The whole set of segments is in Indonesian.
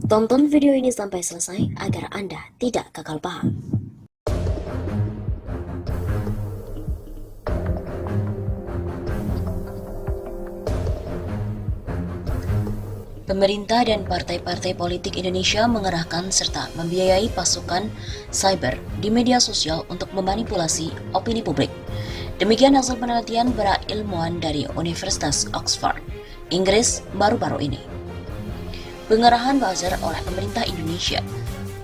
Tonton video ini sampai selesai agar Anda tidak gagal paham. Pemerintah dan partai-partai politik Indonesia mengerahkan serta membiayai pasukan cyber di media sosial untuk memanipulasi opini publik. Demikian hasil penelitian para ilmuwan dari Universitas Oxford, Inggris baru-baru ini. Pengerahan buzzer oleh pemerintah Indonesia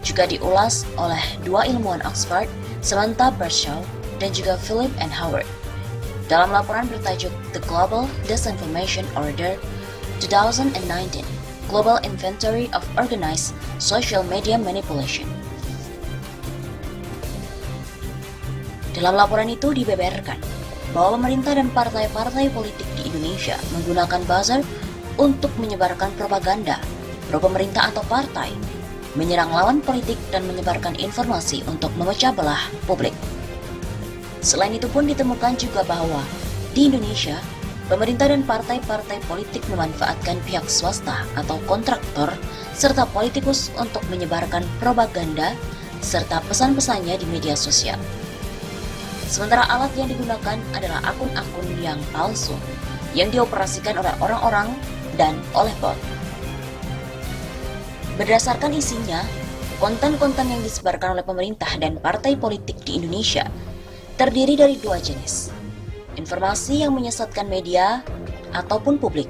juga diulas oleh dua ilmuwan Oxford, Samantha Bershaw dan juga Philip and Howard. Dalam laporan bertajuk The Global Disinformation Order 2019 Global Inventory of Organized Social Media Manipulation. Dalam laporan itu dibeberkan bahwa pemerintah dan partai-partai politik di Indonesia menggunakan buzzer untuk menyebarkan propaganda pro pemerintah atau partai, menyerang lawan politik dan menyebarkan informasi untuk memecah belah publik. Selain itu pun ditemukan juga bahwa di Indonesia, pemerintah dan partai-partai politik memanfaatkan pihak swasta atau kontraktor serta politikus untuk menyebarkan propaganda serta pesan-pesannya di media sosial. Sementara alat yang digunakan adalah akun-akun yang palsu yang dioperasikan oleh orang-orang dan oleh bot. Berdasarkan isinya, konten-konten yang disebarkan oleh pemerintah dan partai politik di Indonesia terdiri dari dua jenis. Informasi yang menyesatkan media ataupun publik,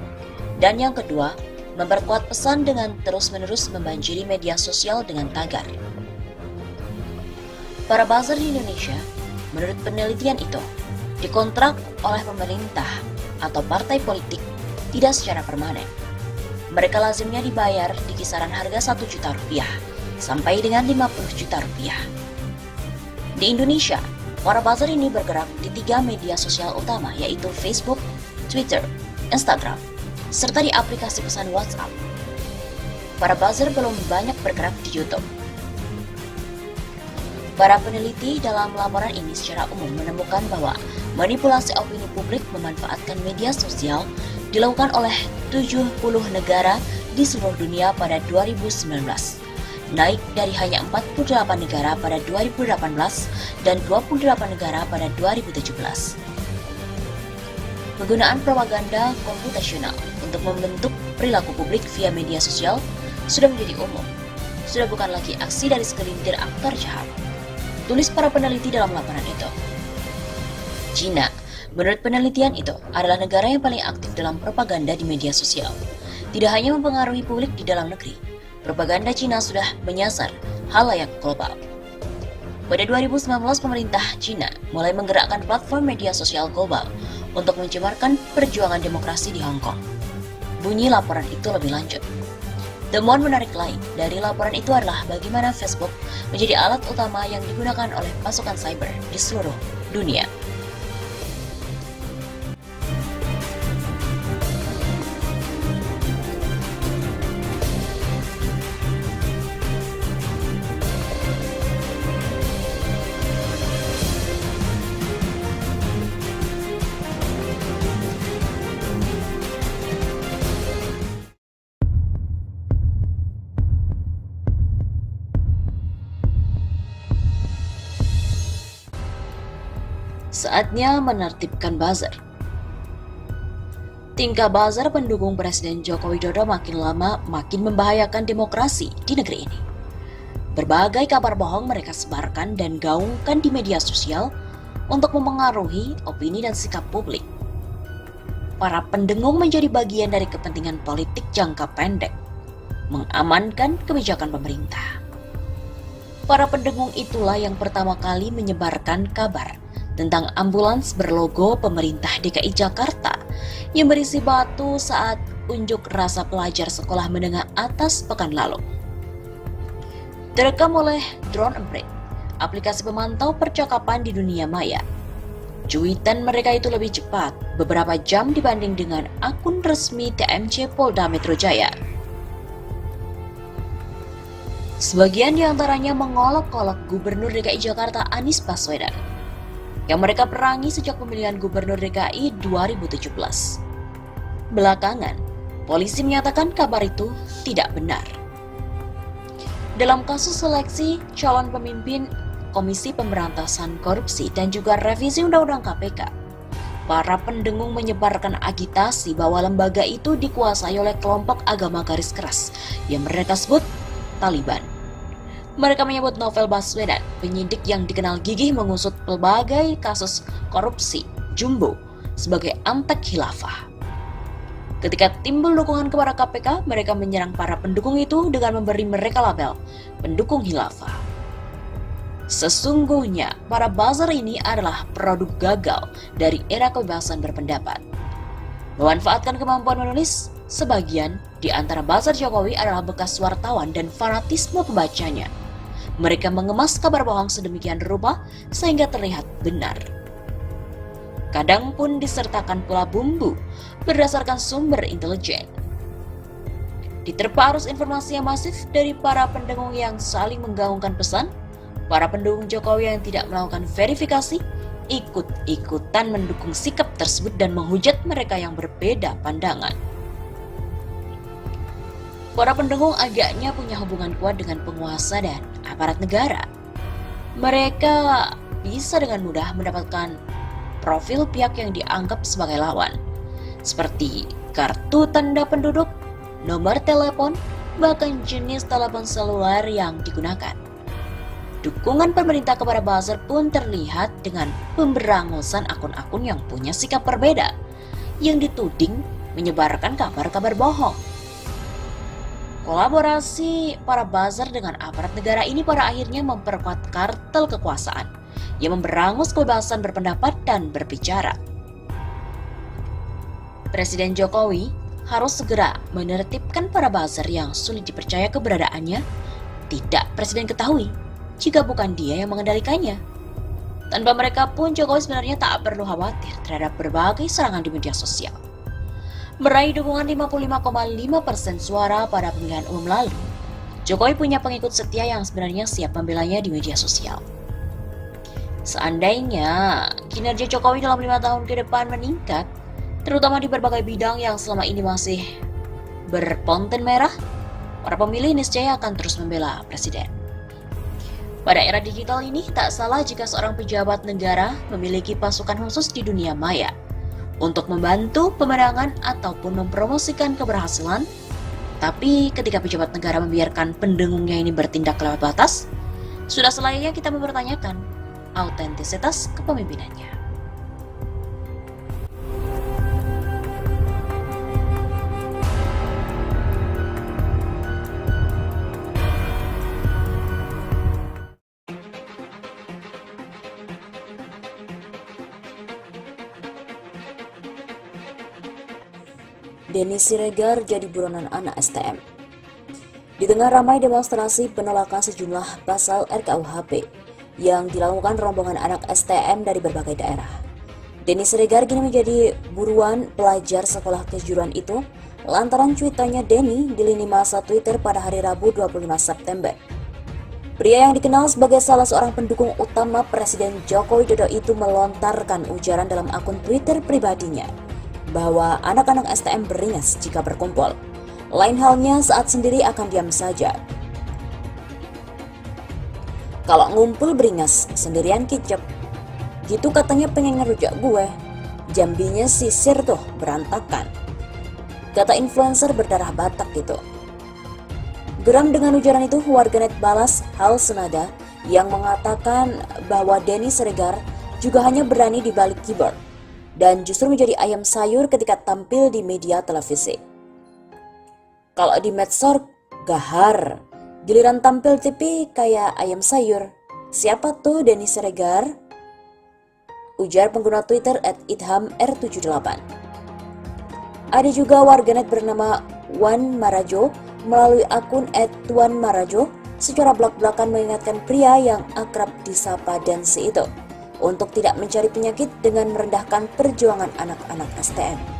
dan yang kedua, memperkuat pesan dengan terus-menerus membanjiri media sosial dengan tagar. Para buzzer di Indonesia, menurut penelitian itu, dikontrak oleh pemerintah atau partai politik tidak secara permanen. Mereka lazimnya dibayar di kisaran harga 1 juta rupiah sampai dengan 50 juta rupiah. Di Indonesia, para buzzer ini bergerak di 3 media sosial utama, yaitu Facebook, Twitter, Instagram, serta di aplikasi pesan WhatsApp. Para buzzer belum banyak bergerak di YouTube. Para peneliti dalam laporan ini secara umum menemukan bahwa manipulasi opini publik memanfaatkan media sosial dilakukan oleh 70 negara di seluruh dunia pada 2019. Naik dari hanya 48 negara pada 2018 dan 28 negara pada 2017. Penggunaan propaganda komputasional untuk membentuk perilaku publik via media sosial sudah menjadi umum. Sudah bukan lagi aksi dari segelintir aktor jahat, tulis para peneliti dalam laporan itu. Cina, menurut penelitian itu, adalah negara yang paling aktif dalam propaganda di media sosial. Tidak hanya mempengaruhi publik di dalam negeri, propaganda Cina sudah menyasar halayak global. Pada 2019, pemerintah Cina mulai menggerakkan platform media sosial global untuk mencemarkan perjuangan demokrasi di Hong Kong. Bunyi laporan itu lebih lanjut. Temuan menarik lain dari laporan itu adalah bagaimana Facebook menjadi alat utama yang digunakan oleh pasukan cyber di seluruh dunia. Saatnya menertibkan buzzer. Tingkah buzzer pendukung Presiden Joko Widodo makin lama makin membahayakan demokrasi di negeri ini. Berbagai kabar bohong mereka sebarkan dan gaungkan di media sosial untuk memengaruhi opini dan sikap publik. Para pendengung menjadi bagian dari kepentingan politik jangka pendek, mengamankan kebijakan pemerintah. Para pendengung itulah yang pertama kali menyebarkan kabar tentang ambulans berlogo pemerintah DKI Jakarta yang berisi batu saat unjuk rasa pelajar sekolah menengah atas pekan lalu. Terekam oleh Drone Emprit, aplikasi pemantau percakapan di dunia maya. Cuitan mereka itu lebih cepat, beberapa jam dibanding dengan akun resmi TMC Polda Metro Jaya. Sebagian diantaranya mengolok-olok Gubernur DKI Jakarta Anies Baswedan yang mereka perangi sejak pemilihan Gubernur DKI 2017. Belakangan, polisi menyatakan kabar itu tidak benar. Dalam kasus seleksi calon pemimpin Komisi Pemberantasan Korupsi dan juga revisi Undang-Undang KPK, para pendengung menyebarkan agitasi bahwa lembaga itu dikuasai oleh kelompok agama garis keras yang mereka sebut Taliban. Mereka menyebut Novel Baswedan, penyidik yang dikenal gigih mengusut pelbagai kasus korupsi jumbo, sebagai antek khilafah. Ketika timbul dukungan kepada KPK, mereka menyerang para pendukung itu dengan memberi mereka label pendukung khilafah. Sesungguhnya, para buzzer ini adalah produk gagal dari era kebebasan berpendapat. Memanfaatkan kemampuan menulis, sebagian di antara buzzer Jokowi adalah bekas wartawan dan fanatisme pembacanya. Mereka mengemas kabar bohong sedemikian rupa sehingga terlihat benar. Kadang pun disertakan pula bumbu berdasarkan sumber intelijen. Diterpa arus informasi yang masif dari para pendengung yang saling menggaungkan pesan, para pendukung Jokowi yang tidak melakukan verifikasi ikut-ikutan mendukung sikap tersebut dan menghujat mereka yang berbeda pandangan. Para pendengung agaknya punya hubungan kuat dengan penguasa dan aparat negara. Mereka bisa dengan mudah mendapatkan profil pihak yang dianggap sebagai lawan, seperti kartu tanda penduduk, nomor telepon, bahkan jenis telepon seluler yang digunakan. Dukungan pemerintah kepada buzzer pun terlihat dengan pemberangusan akun-akun yang punya sikap berbeda, yang dituding menyebarkan kabar-kabar bohong. Kolaborasi para buzzer dengan aparat negara ini pada akhirnya memperkuat kartel kekuasaan yang memberangus kebebasan berpendapat dan berbicara. Presiden Jokowi harus segera menertibkan para buzzer yang sulit dipercaya keberadaannya. Tidak Presiden ketahui jika bukan dia yang mengendalikannya. Tanpa mereka pun Jokowi sebenarnya tak perlu khawatir terhadap berbagai serangan di media sosial. Meraih dukungan 55,5% suara pada pemilihan umum lalu, Jokowi punya pengikut setia yang sebenarnya siap membelanya di media sosial. Seandainya kinerja Jokowi dalam 5 tahun ke depan meningkat, terutama di berbagai bidang yang selama ini masih berponten merah, para pemilih niscaya akan terus membela Presiden. Pada era digital ini, tak salah jika seorang pejabat negara memiliki pasukan khusus di dunia maya untuk membantu pemenangan ataupun mempromosikan keberhasilan. Tapi ketika pejabat negara membiarkan pendengungnya ini bertindak lewat batas, sudah selayaknya kita mempertanyakan autentisitas kepemimpinannya. Denny Siregar jadi buronan anak STM. Di tengah ramai demonstrasi penolakan sejumlah pasal RKUHP yang dilakukan rombongan anak STM dari berbagai daerah, Denny Siregar kini menjadi buruan pelajar sekolah kejuruan itu lantaran cuitannya Denny di lini masa Twitter pada hari Rabu 25 September. Pria yang dikenal sebagai salah seorang pendukung utama Presiden Joko Widodo itu melontarkan ujaran dalam akun Twitter pribadinya bahwa anak-anak STM beringas jika berkumpul. Lain halnya saat sendiri akan diam saja. Kalau ngumpul beringas, sendirian kicep. Gitu katanya pengen ngerujak gue. Jambinya sisir tuh, berantakan. Kata influencer berdarah Batak gitu. Geram dengan ujaran itu, warganet balas hal senada yang mengatakan bahwa Denny Siregar juga hanya berani di balik keyboard dan justru menjadi ayam sayur ketika tampil di media televisi. Kalau di medsos gahar, giliran tampil TV kayak ayam sayur. Siapa tuh Denny Siregar? Ujar pengguna Twitter @idhamr78. Ada juga warganet bernama Wan Marajo melalui akun @tuanmarajo secara blak-blakan mengingatkan pria yang akrab disapa Densi itu untuk tidak mencari penyakit dengan merendahkan perjuangan anak-anak STM.